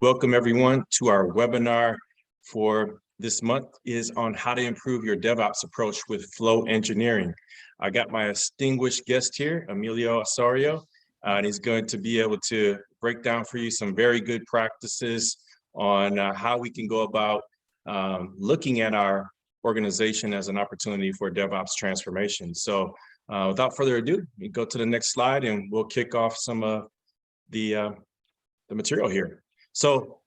Welcome everyone to our webinar for this month is on how to improve your DevOps approach with flow engineering. I got my distinguished guest here, Emilio Osorio, and he's going to be able to break down for you some very good practices on how we can go about looking at our organization as an opportunity for DevOps transformation. So without further ado, we go to the next slide and we'll kick off some of the material here. So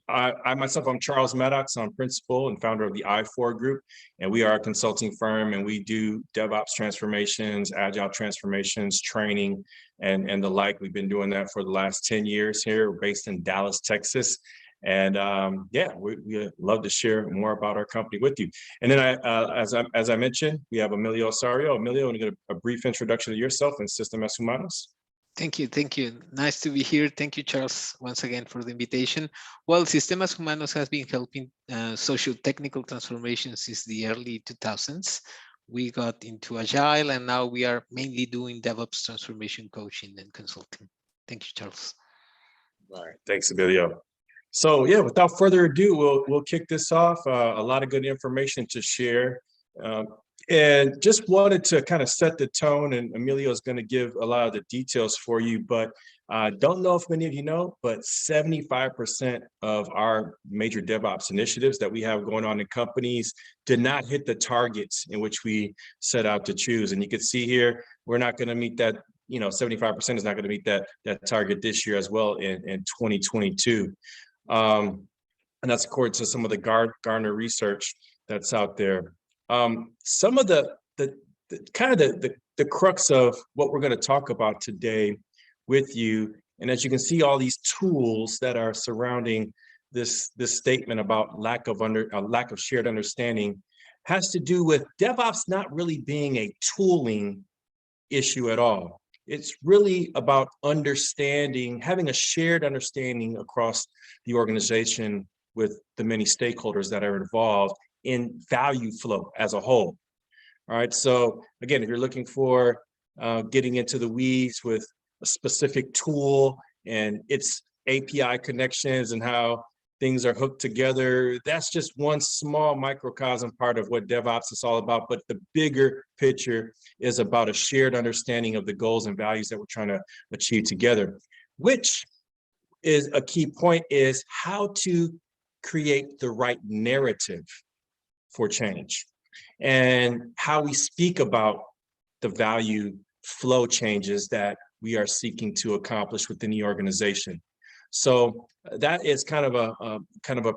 I'm Charles Maddox. I'm principal and founder of the I4 group, and we are a consulting firm, and we do DevOps transformations, agile transformations, training, and the like. We've been doing that for the last 10 years here. We're based in Dallas, Texas. And yeah, we love to share more about our company with you. And then as I mentioned, we have Emilio Osorio. Emilio, want to get a brief introduction to yourself and Sistemas Humanos? Thank you. Thank you. Nice to be here. Thank you, Charles, once again for the invitation. Well, Sistemas Humanos has been helping social technical transformation since the early 2000s. We got into Agile, and now we are mainly doing DevOps transformation coaching and consulting. Thank you, Charles. All right. Thanks, Emilio. So yeah, without further ado, we'll kick this off. A lot of good information to share. And just wanted to kind of set the tone, and Emilio is going to give a lot of the details for you, but don't know if many of you know, but 75% of our major DevOps initiatives that we have going on in companies did not hit the targets in which we set out to choose. And you can see here, we're not going to meet that, 75% is not going to meet that target this year as well in 2022. And that's according to some of the Gartner research that's out there. Some of the crux of what we're going to talk about today with you, and as you can see, all these tools that are surrounding this statement about lack of shared understanding, has to do with DevOps not really being a tooling issue at all. It's really about understanding, having a shared understanding across the organization with the many stakeholders that are involved in value flow as a whole. All right, so again, if you're looking for getting into the weeds with a specific tool and its API connections and how things are hooked together, that's just one small microcosm part of what DevOps is all about. But the bigger picture is about a shared understanding of the goals and values that we're trying to achieve together, which is a key point, is how to create the right narrative for change and how we speak about the value flow changes that we are seeking to accomplish within the organization. So that is kind of a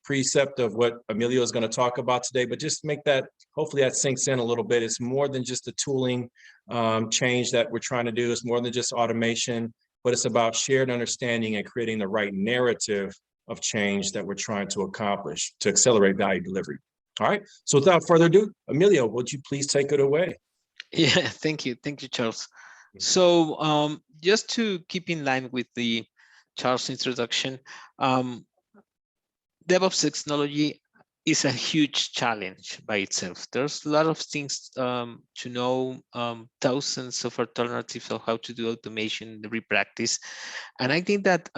precept of what Emilio is going to talk about today, but just make that, hopefully that sinks in a little bit. It's more than just a tooling change that we're trying to do. It's more than just automation, but it's about shared understanding and creating the right narrative of change that we're trying to accomplish to accelerate value delivery. All right, so without further ado, Emilio, would you please take it away? Yeah, thank you, Charles. So just to keep in line with the Charles introduction, DevOps technology is a huge challenge by itself. There's a lot of things to know, thousands of alternatives of how to do automation, every practice. And I think that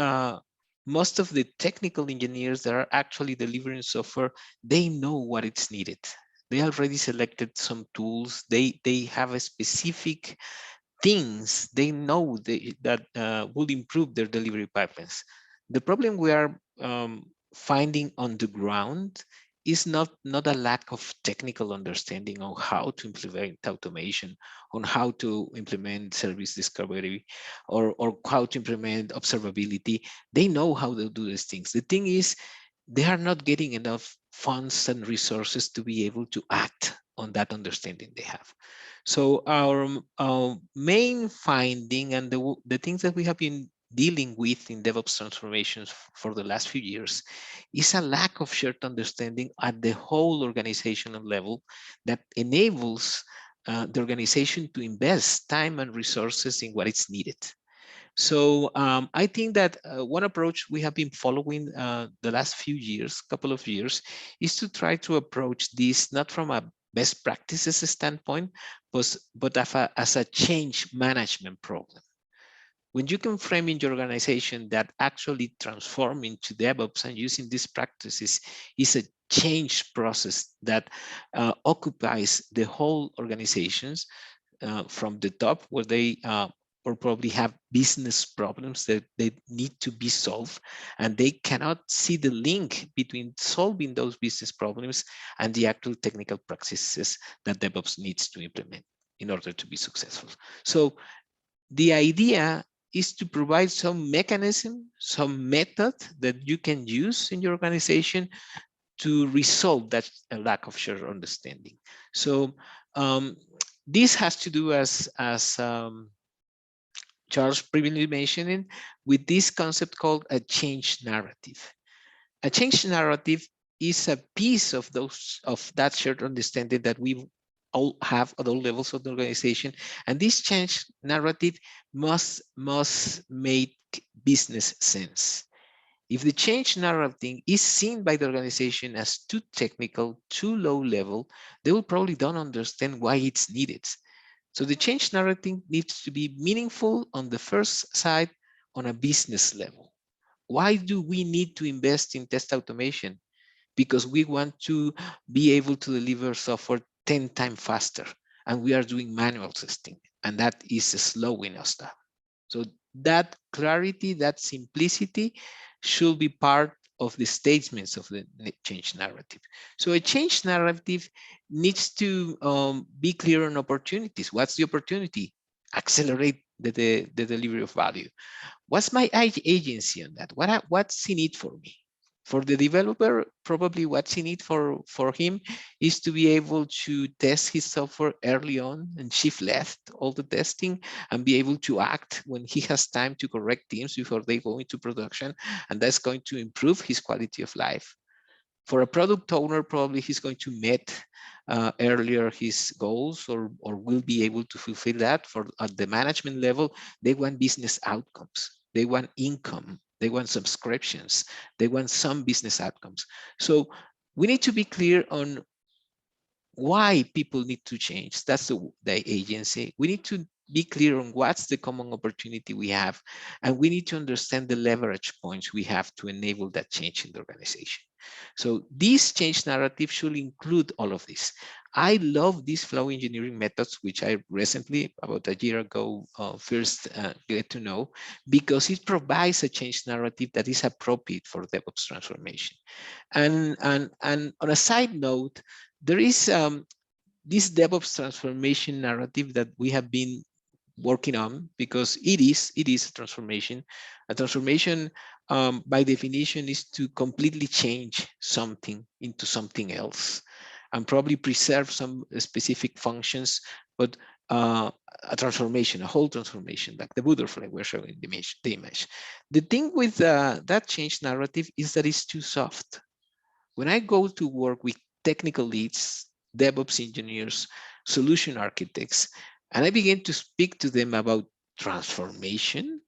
most of the technical engineers that are actually delivering software, they know what it's needed. They already selected some tools. They have a specific things they know that will improve their delivery pipelines. The problem we are finding on the ground is not a lack of technical understanding on how to implement automation, on how to implement service discovery, or how to implement observability. They know how to do these things. The thing is, they are not getting enough funds and resources to be able to act on that understanding they have. So our main finding and the things that we have been dealing with in DevOps transformations for the last few years is a lack of shared understanding at the whole organizational level that enables the organization to invest time and resources in what is needed. So I think that one approach we have been following the last few years, couple of years, is to try to approach this not from a best practices standpoint, but as a change management problem. When you can frame in your organization that actually transforming to DevOps and using these practices is a change process that occupies the whole organizations, from the top, where they or probably have business problems that they need to be solved, and they cannot see the link between solving those business problems and the actual technical practices that DevOps needs to implement in order to be successful. So the idea is to provide some mechanism, some method that you can use in your organization to resolve that lack of shared understanding. So this has to do, as Charles previously mentioned, with this concept called a change narrative. A change narrative is a piece of that shared understanding that we all have at all levels of the organization, and this change narrative must make business sense. If the change narrative is seen by the organization as too technical, too low level, they will probably don't understand why it's needed. So the change narrative needs to be meaningful on the first side, on a business level. Why do we need to invest in test automation? Because we want to be able to deliver software 10 times faster, and we are doing manual testing, and that is slowing us down. So that clarity, that simplicity should be part of the statements of the change narrative. So a change narrative needs to be clear on opportunities. What's the opportunity? Accelerate the delivery of value. What's my agency on that? What's in it for me? For the developer, probably what's in it for him is to be able to test his software early on and shift left all the testing and be able to act when he has time to correct teams before they go into production. And that's going to improve his quality of life. For a product owner, probably he's going to meet earlier his goals or will be able to fulfill that. For at the management level, they want business outcomes. They want income. They want subscriptions. They want some business outcomes. So we need to be clear on why people need to change. That's the agency. We need to be clear on what's the common opportunity we have, and we need to understand the leverage points we have to enable that change in the organization. So this change narrative should include all of this. I love these flow engineering methods, which I recently, about a year ago, first get to know, because it provides a change narrative that is appropriate for DevOps transformation. And on a side note, there is this DevOps transformation narrative that we have been working on, because it is a transformation. A transformation, by definition, is to completely change something into something else and probably preserve some specific functions, but a transformation, a whole transformation, like the butterfly we're showing the image. The thing with that change narrative is that it's too soft. When I go to work with technical leads, DevOps engineers, solution architects, and I begin to speak to them about transformation,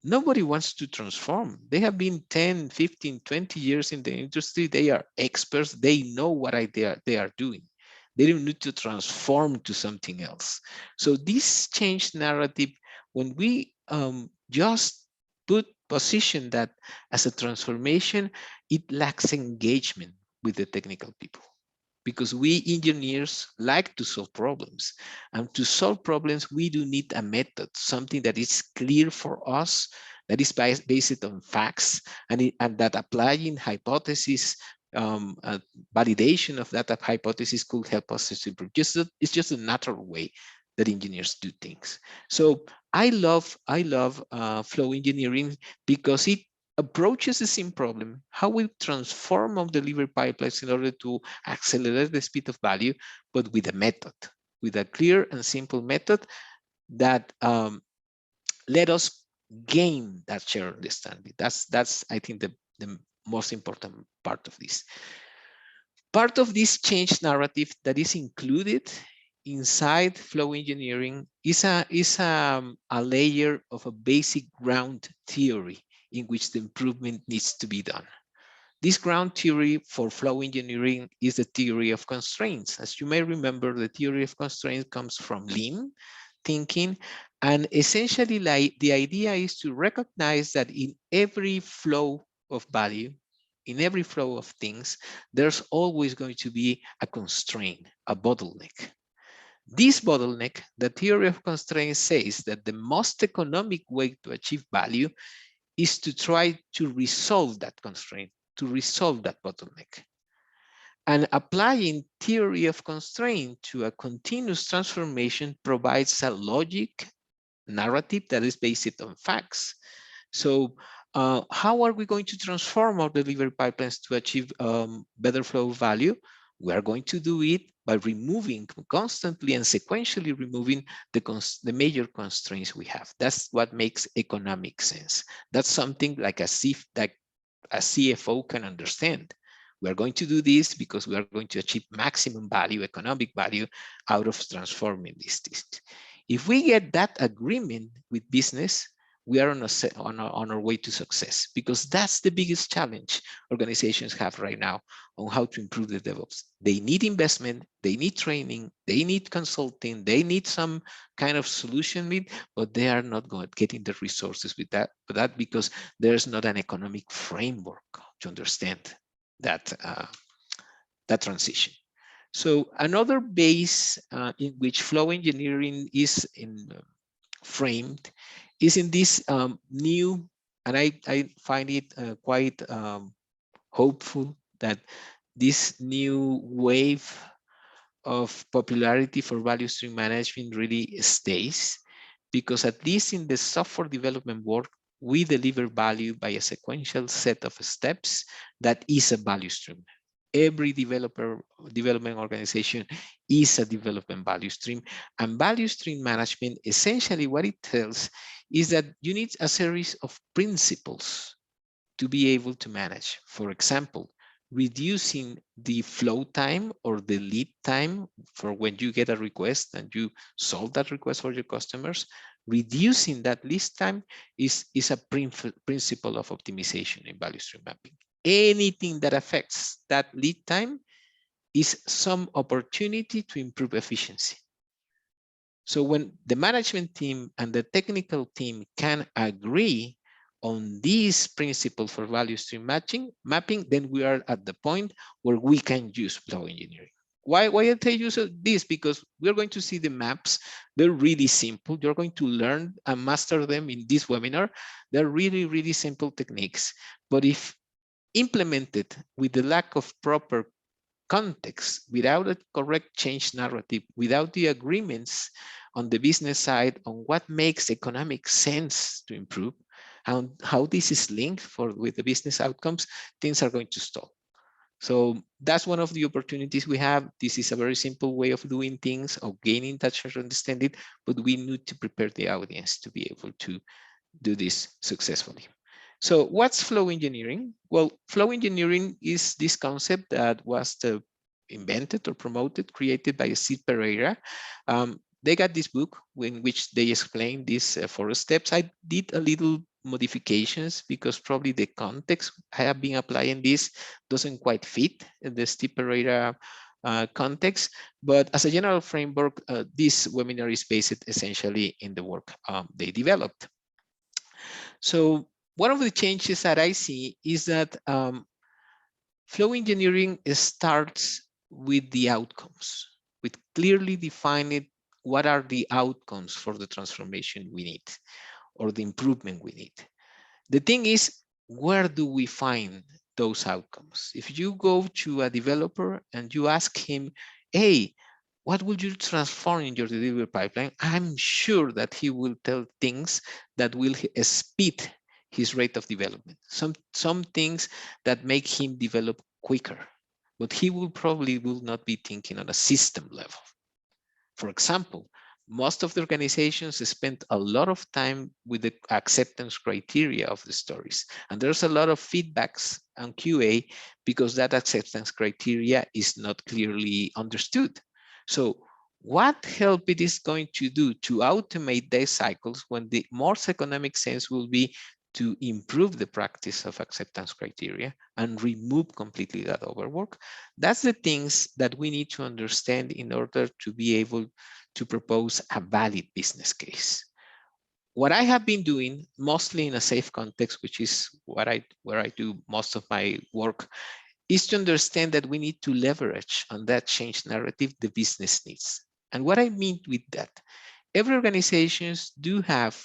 nobody wants to transform. They have been 10, 15, 20 years in the industry. They are experts. They know what they are doing. They don't need to transform to something else. So this change narrative, when we just position that as a transformation, it lacks engagement with the technical people, because we engineers like to solve problems. And to solve problems, we do need a method, something that is clear for us, that is based on facts, and that applying hypotheses, validation of that hypothesis could help us to improve. It's just a natural way that engineers do things. So I love flow engineering because it approaches the same problem, how we transform our delivery pipelines in order to accelerate the speed of value, but with a method, with a clear and simple method that let us gain that shared understanding. That's I think the most important part of this. Part of this change narrative that is included inside flow engineering is a layer of a basic ground theory in which the improvement needs to be done. This ground theory for flow engineering is the theory of constraints. As you may remember, the theory of constraints comes from Lean thinking, And essentially, like, the idea is to recognize that in every flow of value, in every flow of things, there's always going to be a constraint, a bottleneck. This bottleneck, the theory of constraints says that the most economic way to achieve value is to try to resolve that constraint, to resolve that bottleneck. And applying theory of constraint to a continuous transformation provides a logic narrative that is based on facts. So how are we going to transform our delivery pipelines to achieve better flow of value? We are going to do it by removing, constantly and sequentially removing the major constraints we have. That's what makes economic sense. That's something like a CFO can understand. We are going to do this because we are going to achieve maximum value, economic value, out of transforming these things. If we get that agreement with business, we are on our way to success, because that's the biggest challenge organizations have right now on how to improve the DevOps. They need investment, they need training, they need consulting, they need some kind of solution with, but they are not getting the resources with that, because there's not an economic framework to understand that that transition. So another base in which flow engineering is framed is in this new, and I find it quite hopeful that this new wave of popularity for value stream management really stays, because at least in the software development work, we deliver value by a sequential set of steps that is a value stream. Every development organization is a development value stream, and value stream management, essentially what it tells is that you need a series of principles to be able to manage. For example, reducing the flow time or the lead time for when you get a request and you solve that request for your customers. Reducing that lead time is a principle of optimization in value stream mapping. Anything that affects that lead time is some opportunity to improve efficiency. So when the management team and the technical team can agree on these principles for value stream mapping, then we are at the point where we can use flow engineering. Why I tell you this? Because we're going to see the maps. They're really simple. You're going to learn and master them in this webinar. They're really, really simple techniques. But if implemented with the lack of proper context, without a correct change narrative, without the agreements on the business side on what makes economic sense to improve, and how this is linked with the business outcomes, things are going to stall. So that's one of the opportunities we have. This is a very simple way of doing things, of gaining that shared understanding, but we need to prepare the audience to be able to do this successfully. So what's flow engineering? Well, flow engineering is this concept that was invented or promoted, created by Sid Pereira. They got this book in which they explain these 4 steps. I did a little modifications because probably the context I have been applying this doesn't quite fit the Sid Pereira context, but as a general framework, this webinar is based essentially in the work they developed. So one of the changes that I see is that flow engineering starts with the outcomes, with clearly defining what are the outcomes for the transformation we need or the improvement we need. The thing is, where do we find those outcomes? If you go to a developer and you ask him, hey, what would you transform in your delivery pipeline? I'm sure that he will tell things that will speed his rate of development. Some things that make him develop quicker, but he will not be thinking on a system level. For example, most of the organizations spend a lot of time with the acceptance criteria of the stories. And there's a lot of feedbacks on QA because that acceptance criteria is not clearly understood. So what help it is going to do to automate these cycles when the most economic sense will be to improve the practice of acceptance criteria and remove completely that overwork? That's the things that we need to understand in order to be able to propose a valid business case. What I have been doing, mostly in a safe context, which is where I do most of my work, is to understand that we need to leverage on that change narrative the business needs. And what I mean with that, every organizations do have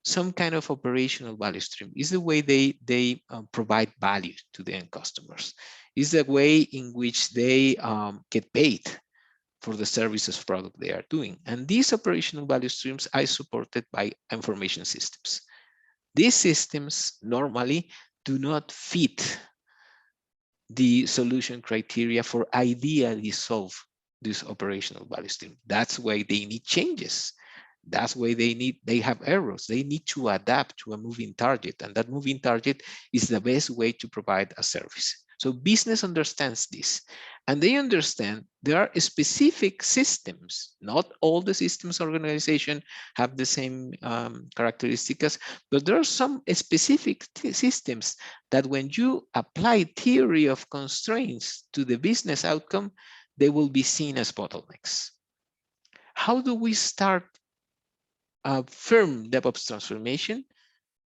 some kind of operational value stream. Is the way they provide value to the end customers. Is the way in which they get paid for the services product they are doing. And these operational value streams are supported by information systems. These systems normally do not fit the solution criteria for ideally solve this operational value stream. That's why they need changes. That's why they have errors. They need to adapt to a moving target, and that moving target is the best way to provide a service. So business understands this, and they understand there are specific systems. Not all the systems organization have the same characteristics, but there are some specific systems that when you apply theory of constraints to the business outcome, they will be seen as bottlenecks. How do we start a firm DevOps transformation?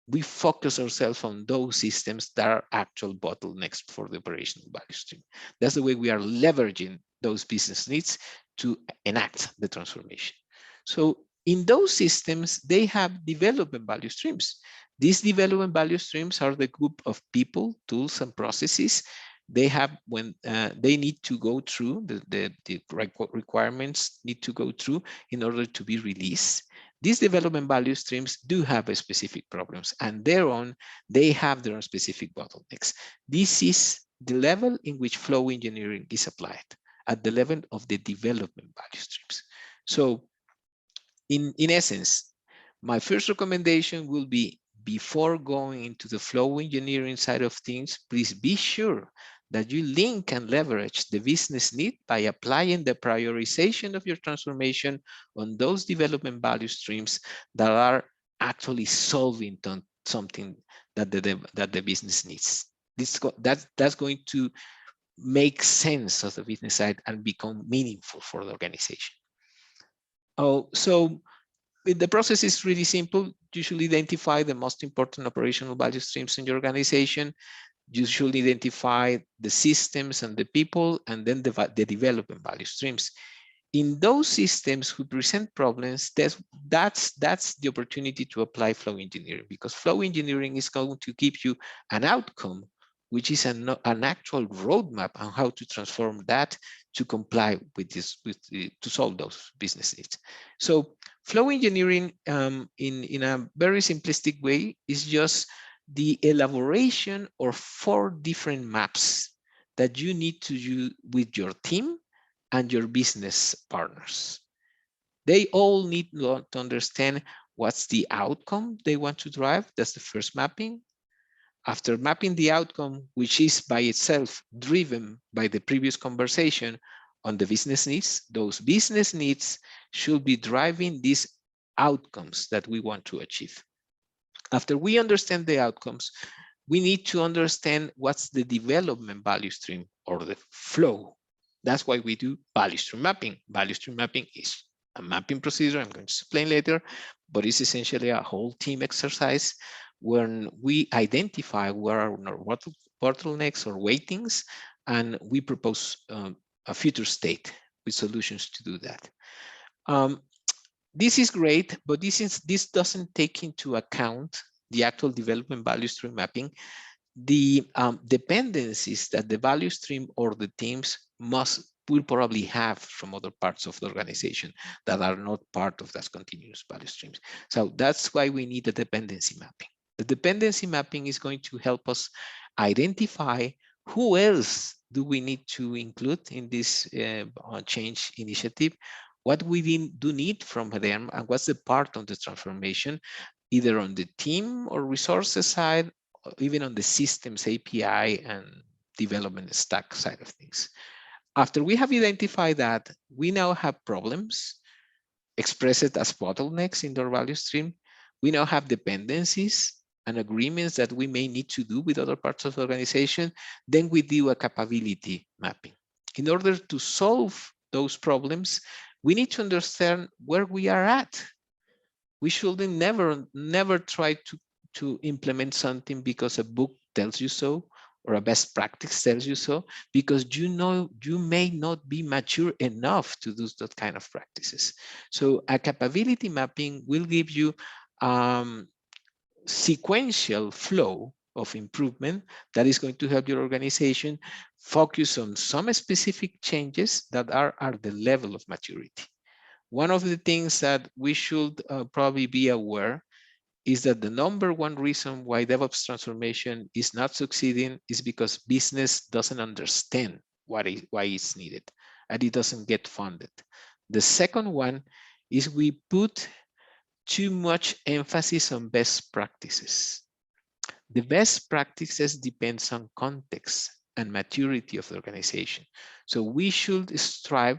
We focus ourselves on those systems that are actual bottlenecks for the operational value stream. That's the way we are leveraging those business needs to enact the transformation. So in those systems, they have development value streams. These development value streams are the group of people, tools, and processes they have when they need to go through, the requirements need to go through in order to be released. These development value streams do have specific problems, and they have their own specific bottlenecks. This is the level in which flow engineering is applied, at the level of the development value streams. So in essence, my first recommendation will be, before going into the flow engineering side of things, please be sure that you link and leverage the business need by applying the prioritization of your transformation on those development value streams that are actually solving something that the business needs. That's going to make sense of the business side and become meaningful for the organization. Oh, so the process is really simple. You should identify the most important operational value streams in your organization. You should identify the systems and the people, and then the development value streams. In those systems who present problems, that's the opportunity to apply flow engineering, because flow engineering is going to give you an outcome, which is an actual roadmap on how to transform that to comply with this, to solve those business needs. So flow engineering, in a very simplistic way, is just the elaboration of 4 different maps that you need to use with your team and your business partners. They all need to understand what's the outcome they want to drive. That's the first mapping. After mapping the outcome, which is by itself driven by the previous conversation on the business needs, those business needs should be driving these outcomes that we want to achieve. After we understand the outcomes, we need to understand what's the development value stream or the flow. That's why we do value stream mapping. Value stream mapping is a mapping procedure I'm going to explain later, but it's essentially a whole team exercise when we identify where are our bottlenecks or weightings, and we propose a future state with solutions to do that. This is great, but this doesn't take into account the actual development value stream mapping, the dependencies that the value stream or the teams will probably have from other parts of the organization that are not part of that continuous value streams. So that's why we need the dependency mapping. The dependency mapping is going to help us identify who else do we need to include in this change initiative, what we do need from them, and what's the part of the transformation, either on the team or resources side, or even on the systems API and development stack side of things. After we have identified that, we now have problems expressed as bottlenecks in their value stream. We now have dependencies and agreements that we may need to do with other parts of the organization. Then we do a capability mapping. In order to solve those problems, we need to understand where we are at. We shouldn't never try to implement something because a book tells you so, or a best practice tells you so, because you know you may not be mature enough to do that kind of practices. So a capability mapping will give you sequential flow of improvement that is going to help your organization focus on some specific changes that are at the level of maturity. One of the things that we should probably be aware is that the number one reason why DevOps transformation is not succeeding is because business doesn't understand why it's needed, and it doesn't get funded. The second one is we put too much emphasis on best practices. The best practices depends on context and maturity of the organization. So we should strive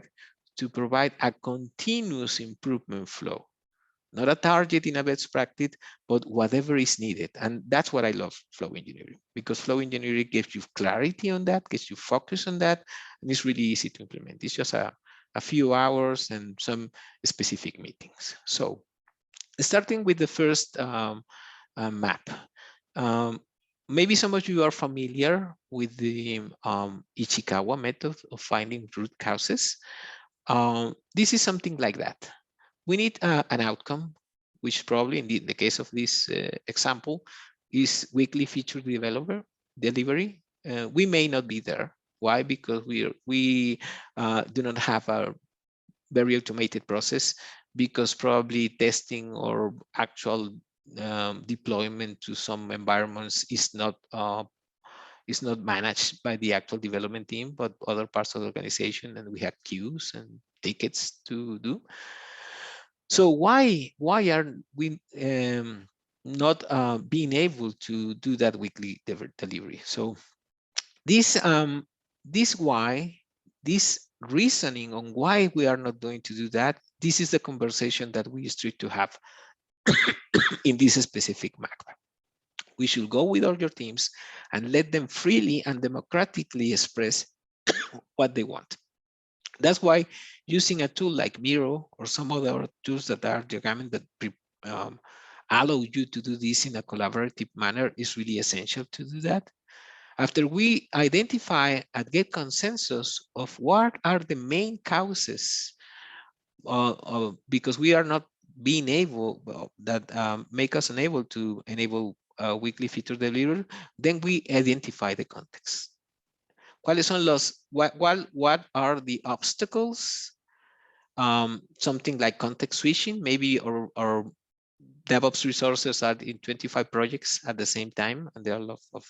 to provide a continuous improvement flow, not a target in a best practice, but whatever is needed. And that's what I love flow engineering, because flow engineering gives you clarity on that, gets you focus on that, and it's really easy to implement. It's just a few hours and some specific meetings. So starting with the first map. Maybe some of you are familiar with the Ichikawa method of finding root causes. This is something like that. We need an outcome, which probably in the case of this example is weekly feature delivery. We may not be there. Why? Because we do not have a very automated process, because probably testing or actual deployment to some environments is not managed by the actual development team, but other parts of the organization, and we have queues and tickets to do. So why are we not being able to do that weekly delivery? So this reasoning on why we are not going to do that, this is the conversation that we used to have in this specific map. We should go with all your teams and let them freely and democratically express what they want. That's why using a tool like Miro or some other tools that are diagramming that allow you to do this in a collaborative manner is really essential to do that. After we identify and get consensus of what are the main causes, because we are not being able, that make us unable to enable weekly feature delivery, then we identify the context. ¿Cuáles son what are the obstacles? Something like context switching, maybe, or DevOps resources are in 25 projects at the same time, and there are a lot of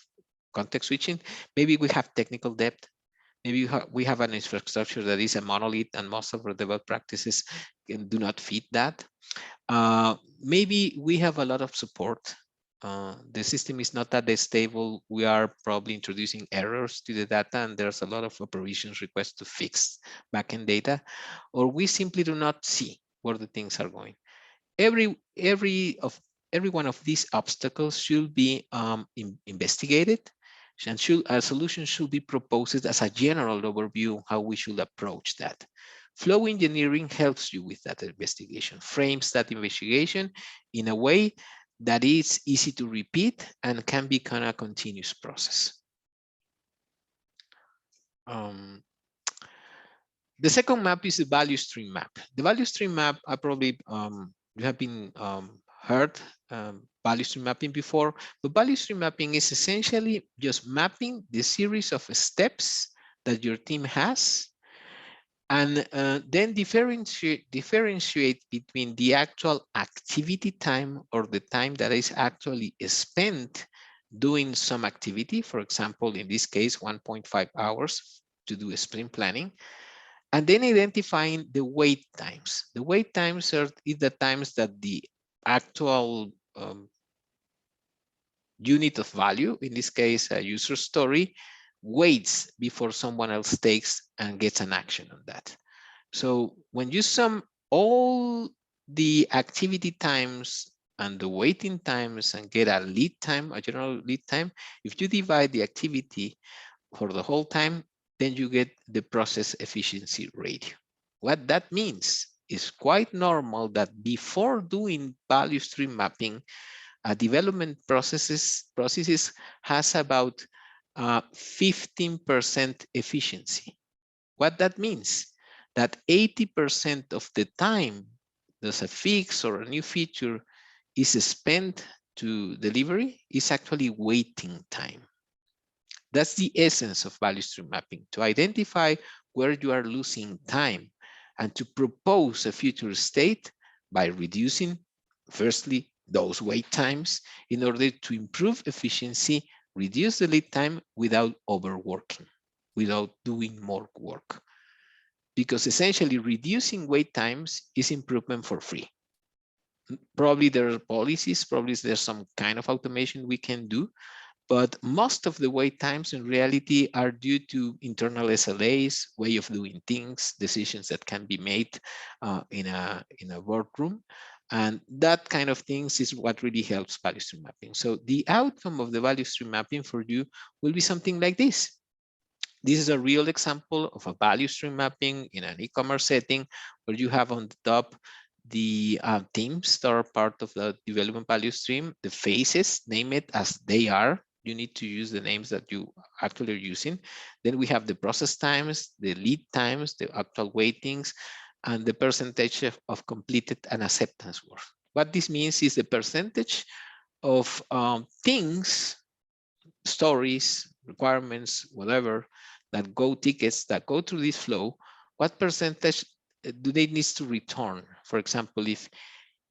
context switching. Maybe we have technical debt. Maybe we have an infrastructure that is a monolith, and most of our DevOps practices do not fit that. Maybe we have a lot of support. The system is not that stable. We are probably introducing errors to the data, and there's a lot of operations requests to fix backend data, or we simply do not see where the things are going. Every one of these obstacles should be investigated, and a solution should be proposed as a general overview how we should approach that. Flow engineering helps you with that investigation, frames that investigation in a way that is easy to repeat and can be kind of continuous process. The second map is the value stream map. The value stream map, I probably you have been heard value stream mapping before, but value stream mapping is essentially just mapping the series of steps that your team has, and then differentiate between the actual activity time, or the time that is actually spent doing some activity. For example, in this case, 1.5 hours to do a sprint planning. And then identifying the wait times. The wait times are the times that the actual unit of value, in this case, a user story, waits before someone else takes and gets an action on that. So when you sum all the activity times and the waiting times and get a lead time, a general lead time, if you divide the activity for the whole time, then you get the process efficiency ratio. What that means it's quite normal that before doing value stream mapping, development processes has about 15% efficiency. What that means? That 80% of the time there's a fix or a new feature is spent to delivery is actually waiting time. That's the essence of value stream mapping, to identify where you are losing time and to propose a future state by reducing, firstly, those wait times in order to improve efficiency, reduce the lead time without overworking, without doing more work. Because essentially reducing wait times is improvement for free. Probably there are policies, probably there's some kind of automation we can do, but most of the wait times in reality are due to internal SLAs, way of doing things, decisions that can be made in a workroom. And that kind of things is what really helps value stream mapping. So the outcome of the value stream mapping for you will be something like this. This is a real example of a value stream mapping in an e-commerce setting where you have on the top the teams that are part of the development value stream, the phases, name it as they are. You need to use the names that you actually are using. Then we have the process times, the lead times, the actual waitings, and the percentage of completed and acceptance work. What this means is the percentage of things, stories, requirements, whatever, that go tickets that go through this flow, what percentage do they need to return? For example, if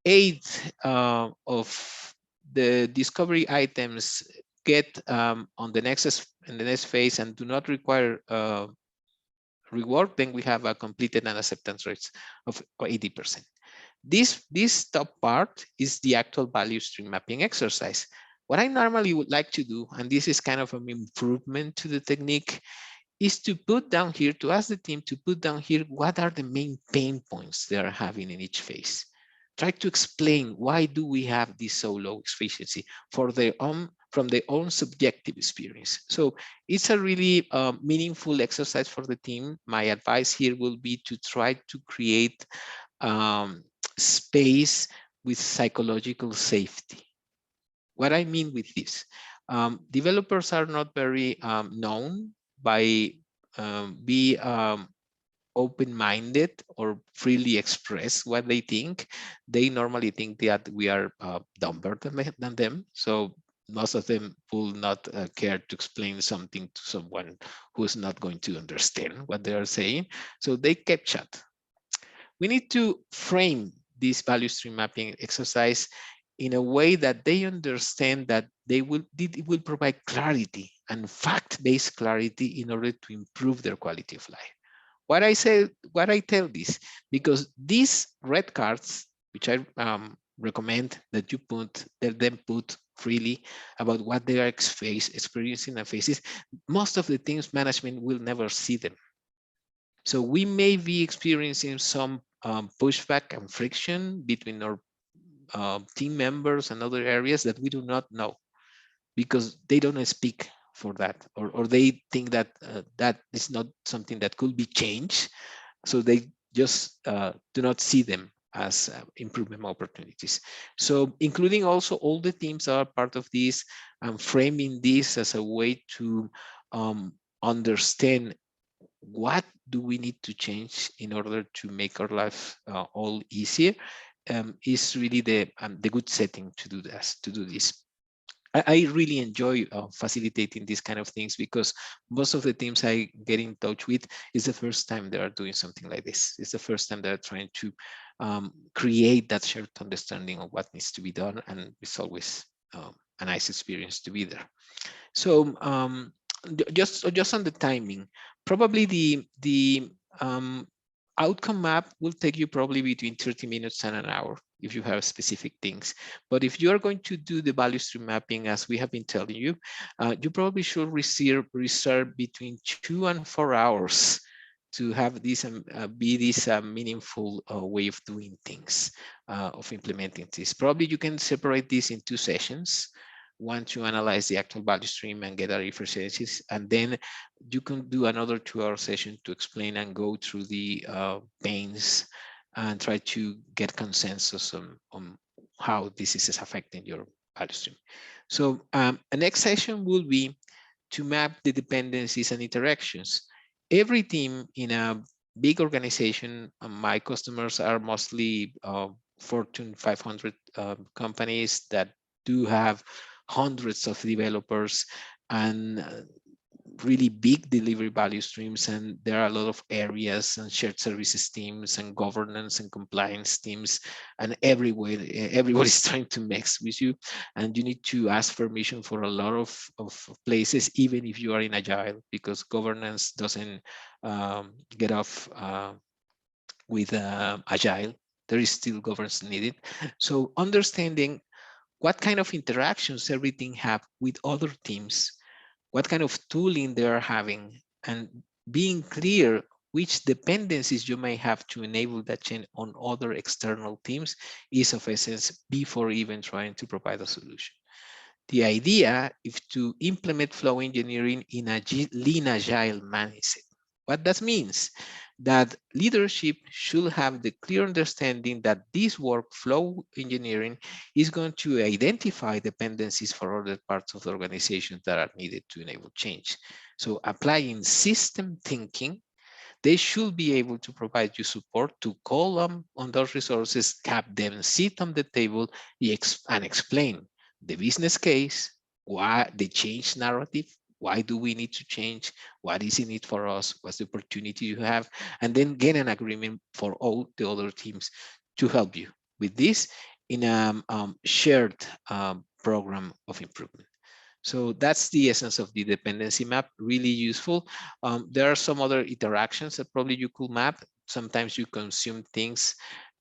8 of the discovery items get on the next phase and do not require reward, then we have a completed and acceptance rates of 80%. This top part is the actual value stream mapping exercise. What I normally would like to do, and this is kind of an improvement to the technique, is to put down here, to ask the team to put down here, what are the main pain points they are having in each phase? Try to explain why do we have this so low efficiency for their own, from their own subjective experience. So it's a really meaningful exercise for the team. My advice here will be to try to create space with psychological safety. What I mean with this, developers are not very known by be open-minded or freely express what they think. They normally think that we are dumber than them. So most of them will not care to explain something to someone who is not going to understand what they are saying. So they kept shut. We need to frame this value stream mapping exercise in a way that they understand that it will provide clarity and fact-based clarity in order to improve their quality of life. What I tell this, because these red cards, which I recommend that you put freely about what they are experiencing and faces, most of the teams management will never see them. So we may be experiencing some pushback and friction between our team members and other areas that we do not know because they don't speak for that, or they think that that is not something that could be changed. So they just do not see them as improvement opportunities. So including also all the teams that are part of this and framing this as a way to understand what do we need to change in order to make our life all easier is really the good setting to do this. I really enjoy facilitating these kind of things because most of the teams I get in touch with is the first time they are doing something like this. It's the first time they're trying to create that shared understanding of what needs to be done, and it's always a nice experience to be there. So just on the timing, probably the outcome map will take you probably between 30 minutes and an hour if you have specific things. But if you are going to do the value stream mapping, as we have been telling you, you probably should reserve between 2 and 4 hours to have this be this meaningful way of doing things, of implementing this. Probably you can separate this in 2 sessions. One to analyze the actual value stream and get our efficiencies, and then you can do another 2-hour session to explain and go through the pains and try to get consensus on how this is affecting your value stream. So a next session will be to map the dependencies and interactions. Every team in a big organization, my customers are mostly Fortune 500 companies that do have hundreds of developers and really big delivery value streams, and there are a lot of areas and shared services teams and governance and compliance teams, and everybody's trying to mix with you, and you need to ask permission for a lot of places, even if you are in agile, because governance doesn't get off with agile. There is still governance needed. So understanding what kind of interactions everything have with other teams, what kind of tooling they are having, and being clear which dependencies you may have to enable that chain on other external teams is of essence before even trying to provide a solution. The idea is to implement flow engineering in a lean agile mindset. What that means, that leadership should have the clear understanding that this workflow engineering is going to identify dependencies for other parts of the organization that are needed to enable change. So applying system thinking, they should be able to provide you support to call on those resources, have them sit on the table and explain the business case, why the change narrative, why do we need to change, what is in it for us, what's the opportunity you have, and then get an agreement for all the other teams to help you with this in a shared program of improvement. So that's the essence of the dependency map, really useful. There are some other interactions that probably you could map. Sometimes you consume things,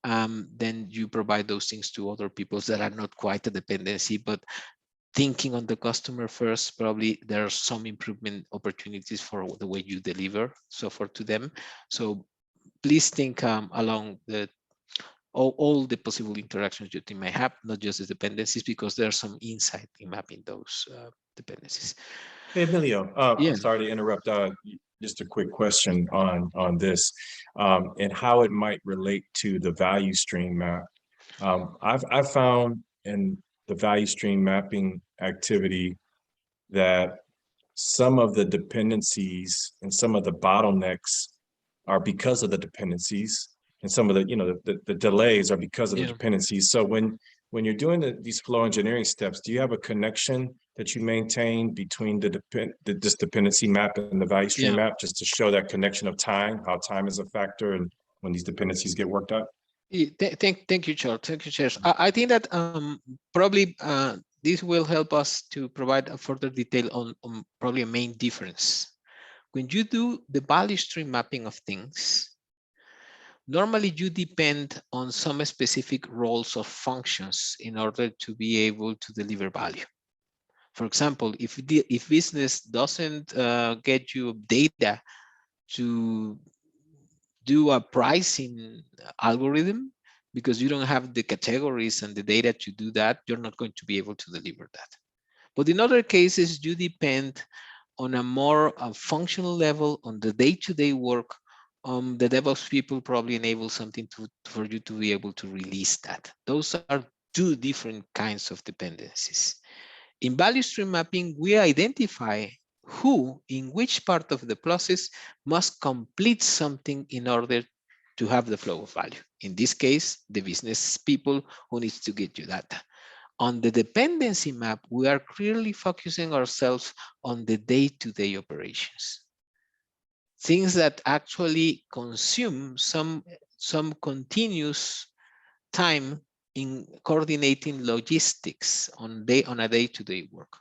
then you provide those things to other people that are not quite a dependency, but thinking on the customer first, probably there are some improvement opportunities for the way you deliver software to them. So please think along all the possible interactions your team may have, not just the dependencies, because there's some insight in mapping those dependencies. Hey, Emilio, Yeah. sorry to interrupt. Just a quick question on this and how it might relate to the value stream map. I've found in the value stream mapping activity that some of the dependencies and some of the bottlenecks are because of the dependencies, and some of the the delays are because of the Yeah. dependencies. So when you're doing these flow engineering steps, do you have a connection that you maintain between this dependency map and the value stream Yeah. map, just to show that connection of time, how time is a factor, and when these dependencies get worked out? Thank you, Charles. Thank you, Charles. I think that probably this will help us to provide a further detail on probably a main difference. When you do the value stream mapping of things, normally you depend on some specific roles or functions in order to be able to deliver value. For example, if business doesn't get you data to do a pricing algorithm, because you don't have the categories and the data to do that, you're not going to be able to deliver that. But in other cases, you depend on a more functional level, on the day-to-day work. The DevOps people probably enable something for you to be able to release that. Those are two different kinds of dependencies. In value stream mapping, we identify who in which part of the process must complete something in order to have the flow of value. In this case, the business people who needs to get you data. On the dependency map, we are clearly focusing ourselves on the day-to-day operations. Things that actually consume some continuous time in coordinating logistics on a day-to-day work,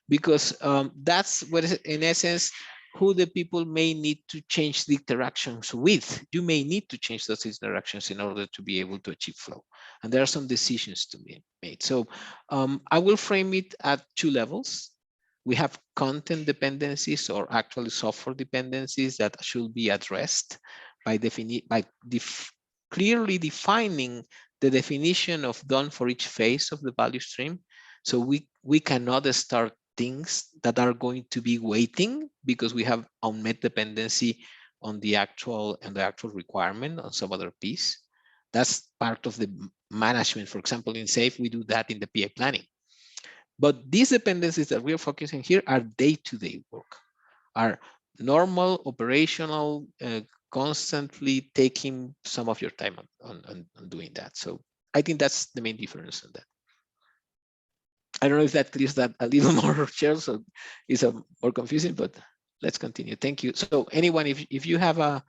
because that's what is, in essence, who the people may need to change the interactions with. You may need to change those interactions in order to be able to achieve flow, and there are some decisions to be made. So I will frame it at two levels. We have content dependencies, or actually software dependencies, that should be addressed by clearly defining the definition of done for each phase of the value stream. So we cannot start things that are going to be waiting because we have unmet dependency on the actual requirement on some other piece. That's part of the management. For example, in SAFE, we do that in the PI planning. But these dependencies that we're focusing here are day-to-day work, are normal, operational, constantly taking some of your time on doing that. So I think that's the main difference in that. I don't know if that clears that a little more, Charles, so it's more confusing, but let's continue. Thank you. So anyone, if you have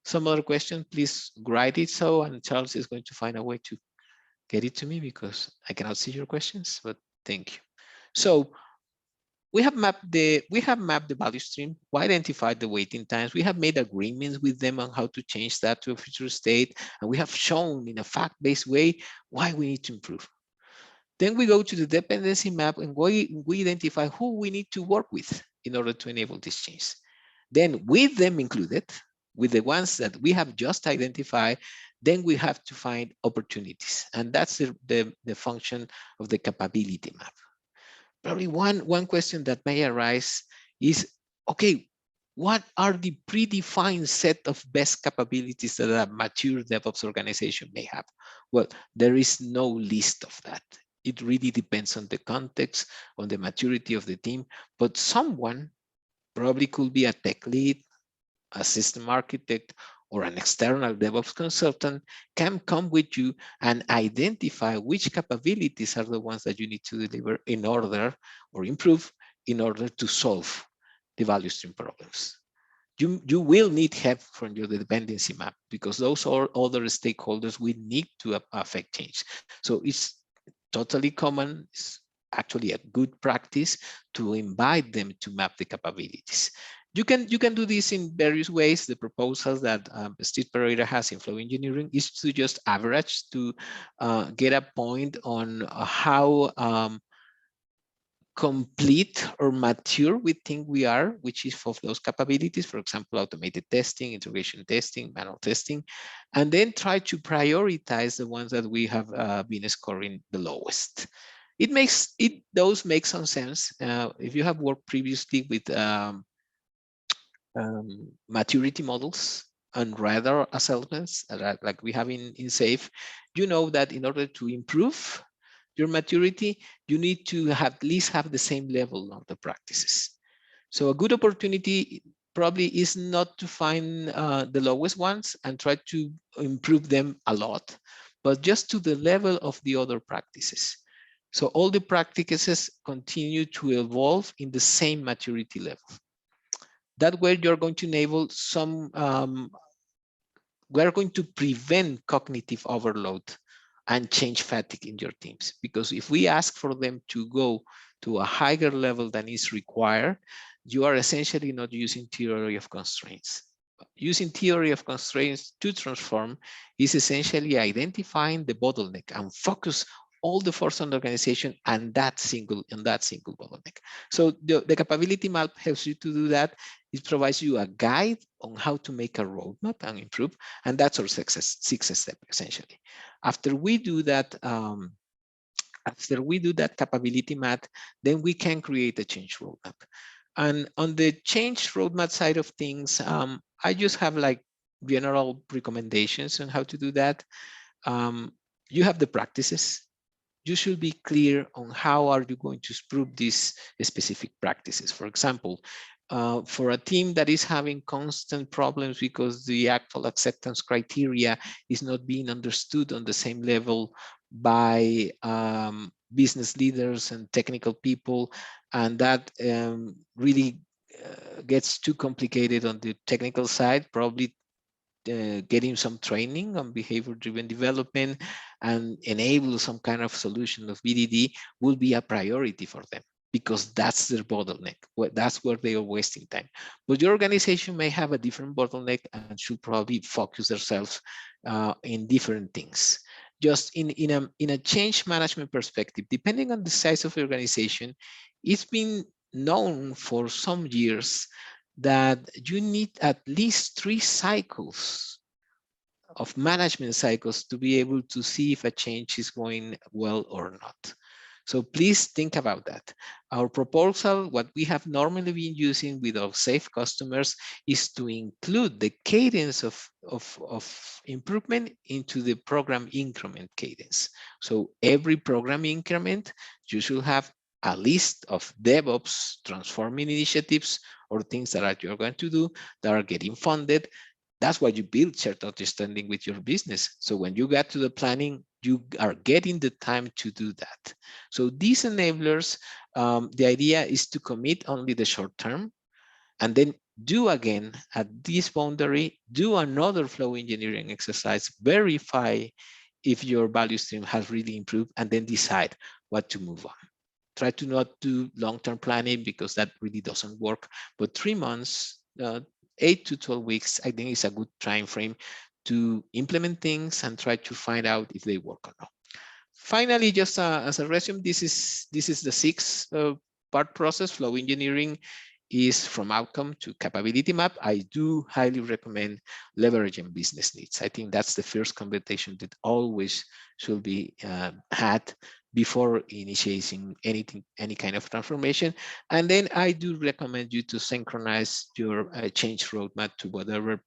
some other question, please write it so, and Charles is going to find a way to get it to me because I cannot see your questions, but thank you. So we have mapped the value stream. We identified the waiting times. We have made agreements with them on how to change that to a future state, and we have shown in a fact-based way why we need to improve. Then we go to the dependency map and we identify who we need to work with in order to enable this change. Then with them included, with the ones that we have just identified, then we have to find opportunities. And that's the function of the capability map. Probably one question that may arise is, okay, what are the predefined set of best capabilities that a mature DevOps organization may have? Well, there is no list of that. It really depends on the context, on the maturity of the team, but someone probably could be a tech lead, a system architect, or an external DevOps consultant can come with you and identify which capabilities are the ones that you need to deliver in order or improve in order to solve the value stream problems. You will need help from your dependency map because those are other stakeholders will need to affect change. So it's totally common, it's actually a good practice to invite them to map the capabilities. You can do this in various ways. The proposals that Steve Pereira has in flow engineering is to just average to get a point on how complete or mature we think we are, which is for those capabilities, for example, automated testing, integration testing, manual testing, and then try to prioritize the ones that we have been scoring the lowest. It does make some sense. If you have worked previously with maturity models and radar assessments like we have in SAFE, you know that in order to improve your maturity, you need to at least have the same level of the practices. So a good opportunity probably is not to find the lowest ones and try to improve them a lot, but just to the level of the other practices. So all the practices continue to evolve in the same maturity level. That way you're going to enable some, we're going to prevent cognitive overload and change fatigue in your teams. Because if we ask for them to go to a higher level than is required, you are essentially not using theory of constraints. Using theory of constraints to transform is essentially identifying the bottleneck and focus all the force on the organization and that single bottleneck. So the capability map helps you to do that. It provides you a guide on how to make a roadmap and improve, and that's our sixth step essentially. After we do that, capability map, then we can create a change roadmap. And on the change roadmap side of things, I just have like general recommendations on how to do that. You have the practices. You should be clear on how are you going to improve these specific practices. For example, for a team that is having constant problems because the actual acceptance criteria is not being understood on the same level by business leaders and technical people, and that really gets too complicated on the technical side, probably getting some training on behavior-driven development and enable some kind of solution of BDD will be a priority for them because that's their bottleneck. That's where they are wasting time. But your organization may have a different bottleneck and should probably focus themselves in different things. Just in a change management perspective, depending on the size of the organization, it's been known for some years that you need at least 3 cycles of management cycles to be able to see if a change is going well or not. So please think about that. Our proposal, what we have normally been using with our safe customers, is to include the cadence of improvement into the program increment cadence. So every program increment, you should have a list of DevOps transforming initiatives or things that you're going to do that are getting funded. That's why you build shared understanding with your business. So when you get to the planning, you are getting the time to do that. So these enablers, the idea is to commit only the short term, and then do again at this boundary, do another flow engineering exercise, verify if your value stream has really improved, and then decide what to move on. Try to not do long-term planning because that really doesn't work, but 3 months, 8 to 12 weeks, I think is a good time frame to implement things and try to find out if they work or not. Finally, just as a resume, this is the 6-part process. Flow engineering is from outcome to capability map. I do highly recommend leveraging business needs. I think that's the first conversation that always should be had before initiating any kind of transformation. And then I do recommend you to synchronize your change roadmap to whatever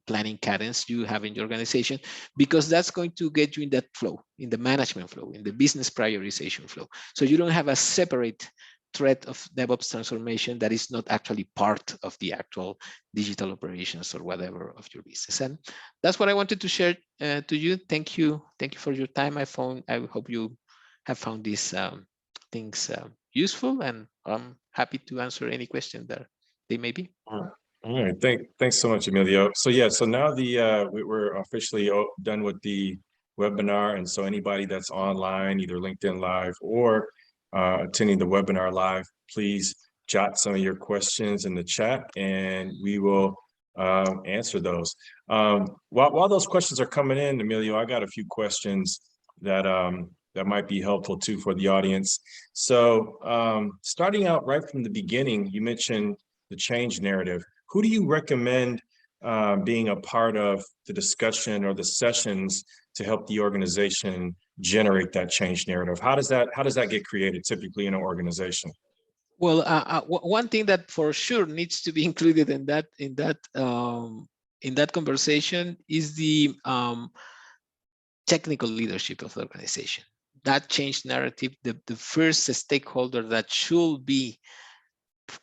planning cadence you have in your organization, because that's going to get you in that flow, in the management flow, in the business prioritization flow. So you don't have a separate thread of DevOps transformation that is not actually part of the actual digital operations or whatever of your business. And that's what I wanted to share to you. Thank you. Thank you for your time. I hope you have found these things useful, and I'm happy to answer any question that they may be. All right. Thanks so much, Emilio. So yeah, so now we're officially done with the webinar, and so anybody that's online, either LinkedIn Live or attending the webinar live, please jot some of your questions in the chat, and we will answer those. While those questions are coming in, Emilio, I got a few questions that that might be helpful too for the audience. So starting out right from the beginning, you mentioned the change narrative. Who do you recommend being a part of the discussion or the sessions to help the organization generate that change narrative? How does that get created typically in an organization? Well, one thing that for sure needs to be included in that conversation is the technical leadership of the organization. That change narrative, the first stakeholder that should be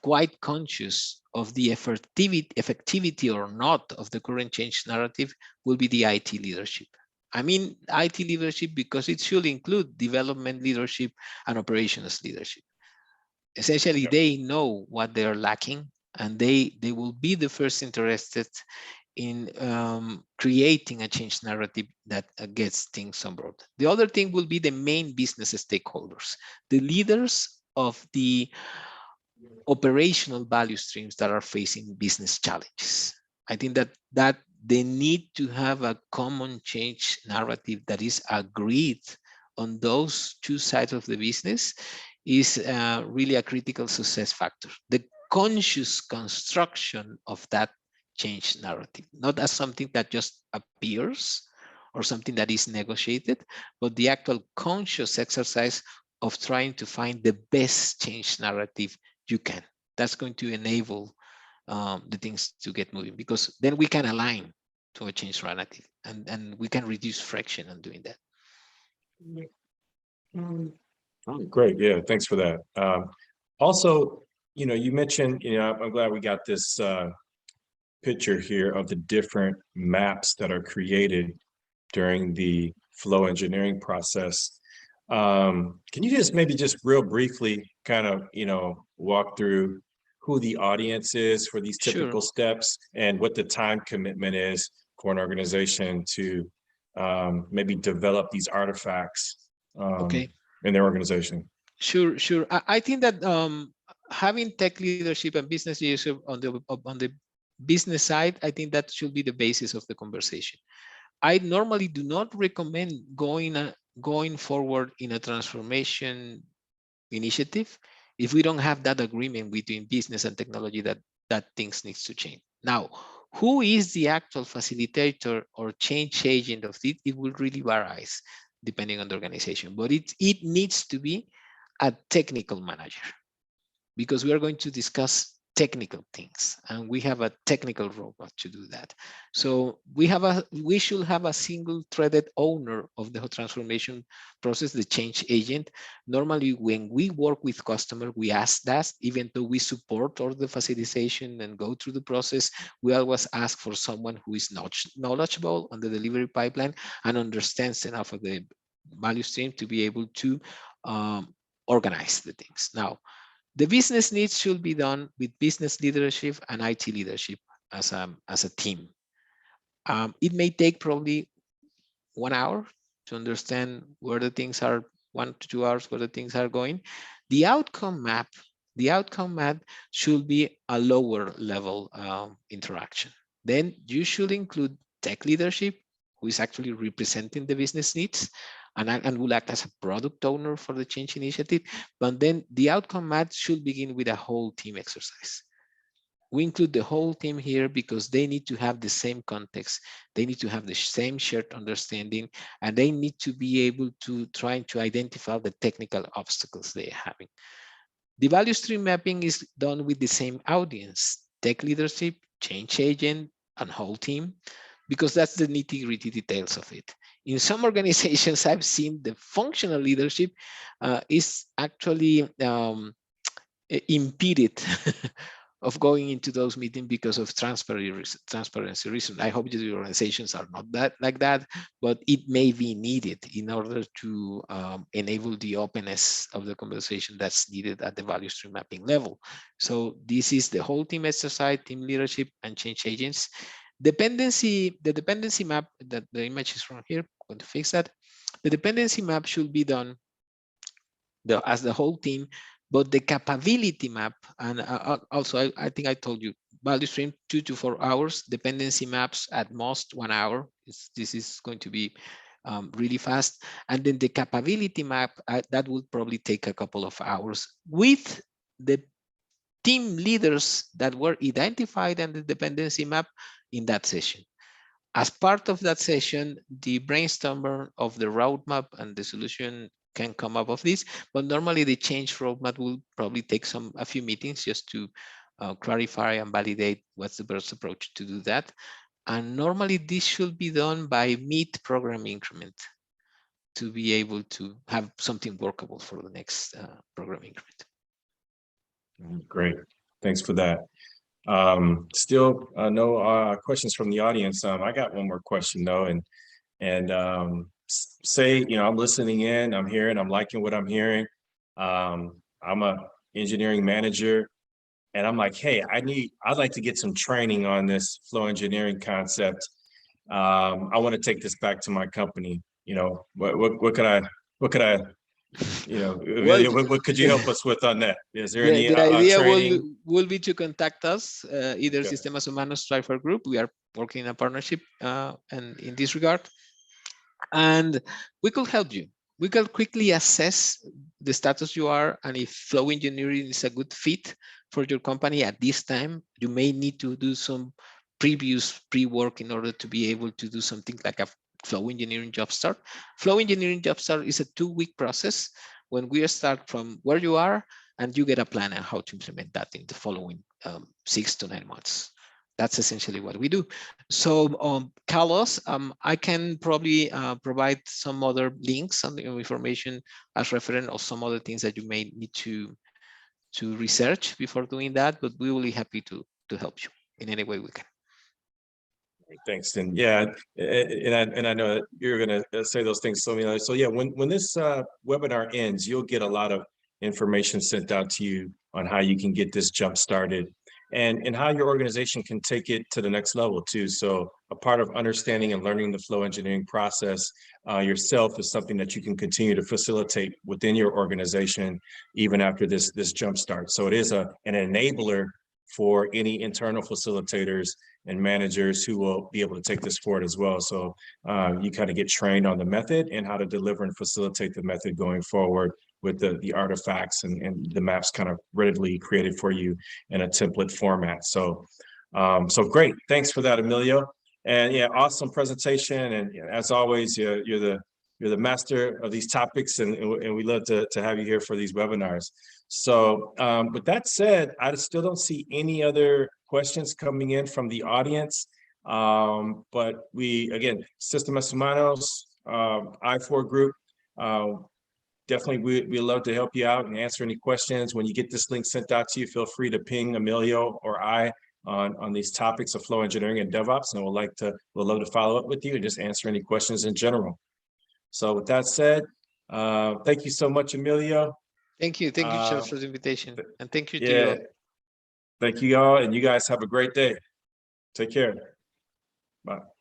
quite conscious of the effectivity or not of the current change narrative will be the IT leadership. I mean IT leadership because it should include development leadership and operations leadership. Essentially, they know what they're lacking, and they will be the first interested in creating a change narrative that gets things on board. The other thing will be the main business stakeholders, the leaders of the operational value streams that are facing business challenges. I think that they need to have a common change narrative that is agreed on those two sides of the business is really a critical success factor. The conscious construction of that change narrative, not as something that just appears or something that is negotiated, but the actual conscious exercise of trying to find the best change narrative you can. That's going to enable the things to get moving, because then we can align to a change narrative, and we can reduce friction on doing that. Great. Yeah, thanks for that. Also, you mentioned, I'm glad we got this picture here of the different maps that are created during the flow engineering process. Can you just maybe just real briefly kind of, walk through who the audience is for these typical steps and what the time commitment is for an organization to maybe develop these artifacts in their organization? Sure. I think that having tech leadership and business leadership on the business side, I think that should be the basis of the conversation. I normally do not recommend going forward in a transformation initiative if we don't have that agreement between business and technology that things needs to change. Now, who is the actual facilitator or change agent of it? It will really vary. depending on the organization, but it needs to be a technical manager, because we are going to discuss technical things and we have a technical robot to do that. So we should have a single threaded owner of the whole transformation process, the change agent. Normally when we work with customer, we ask that, even though we support all the facilitation and go through the process, we always ask for someone who is knowledgeable on the delivery pipeline and understands enough of the value stream to be able to organize the things. Now, the business needs should be done with business leadership and IT leadership as a team. It may take probably 1 hour to understand where the things are, 1 to 2 hours where the things are going. The outcome map should be a lower level interaction. Then you should include tech leadership, who is actually representing the business needs, and will act as a product owner for the change initiative. But then the outcome map should begin with a whole team exercise. We include the whole team here because they need to have the same context. They need to have the same shared understanding, and they need to be able to try to identify the technical obstacles they're having. The value stream mapping is done with the same audience, tech leadership, change agent, and whole team, because that's the nitty-gritty details of it. In some organizations, I've seen the functional leadership is actually impeded of going into those meetings because of transparency reasons. I hope the organizations are not that like that, but it may be needed in order to enable the openness of the conversation that's needed at the value stream mapping level. So this is the whole team exercise, team leadership, and change agents. The dependency map, that the image is from here, I'm going to fix that. The dependency map should be done as the whole team, but the capability map, and also I think I told you, value stream 2 to 4 hours, dependency maps at most 1 hour. This is going to be really fast. And then the capability map, that would probably take a couple of hours with the team leaders that were identified in the dependency map in that session. As part of that session, the brainstormer of the roadmap and the solution can come up of this, but normally the change roadmap will probably take a few meetings just to clarify and validate what's the best approach to do that. And normally this should be done by mid-program increment to be able to have something workable for the next program increment. Great, thanks for that. Still no questions from the audience. I got one more question though, and say, I'm listening in, I'm hearing, I'm liking what I'm hearing. I'm a engineering manager, and I'm like, hey, I'd like to get some training on this flow engineering concept. I want to take this back to my company. What could I Well, what could you help us with on that? Is there any the idea training? will be to contact us, either Okay. Sistemas Humanos Strifer Group. We are working in a partnership and in this regard, and we could help you. We can quickly assess the status you are, and if flow engineering is a good fit for your company at this time. You may need to do some previous pre-work in order to be able to do something like a flow engineering job start. Flow engineering job start is a 2-week process when we start from where you are, and you get a plan on how to implement that in the following 6 to 9 months. That's essentially what we do. So Carlos, I can probably provide some other links and information as reference, or some other things that you may need to research before doing that, but we will be happy to help you in any way we can. Thanks. And yeah, and I know that you're going to say those things. So yeah, when this webinar ends, you'll get a lot of information sent out to you on how you can get this jump started, and how your organization can take it to the next level too. So a part of understanding and learning the flow engineering process yourself is something that you can continue to facilitate within your organization even after this jump start. So it is an enabler for any internal facilitators and managers who will be able to take this forward as well. So you kind of get trained on the method and how to deliver and facilitate the method going forward with the artifacts and the maps kind of readily created for you in a template format. So great. Thanks for that, Emilio. And yeah, awesome presentation. And as always, you're you're the master of these topics, and we love to have you here for these webinars. So with that said, I still don't see any other questions coming in from the audience. But we, again, Sistemas Humanos, I4 group, definitely we love to help you out and answer any questions. When you get this link sent out to you, feel free to ping Emilio or I on these topics of flow engineering and DevOps, and we'll love to follow up with you and just answer any questions in general. So with that said, thank you so much, Emilio. Thank you, Charles, for the invitation, and thank you to you all. Thank you all, and you guys have a great day. Take care. Bye.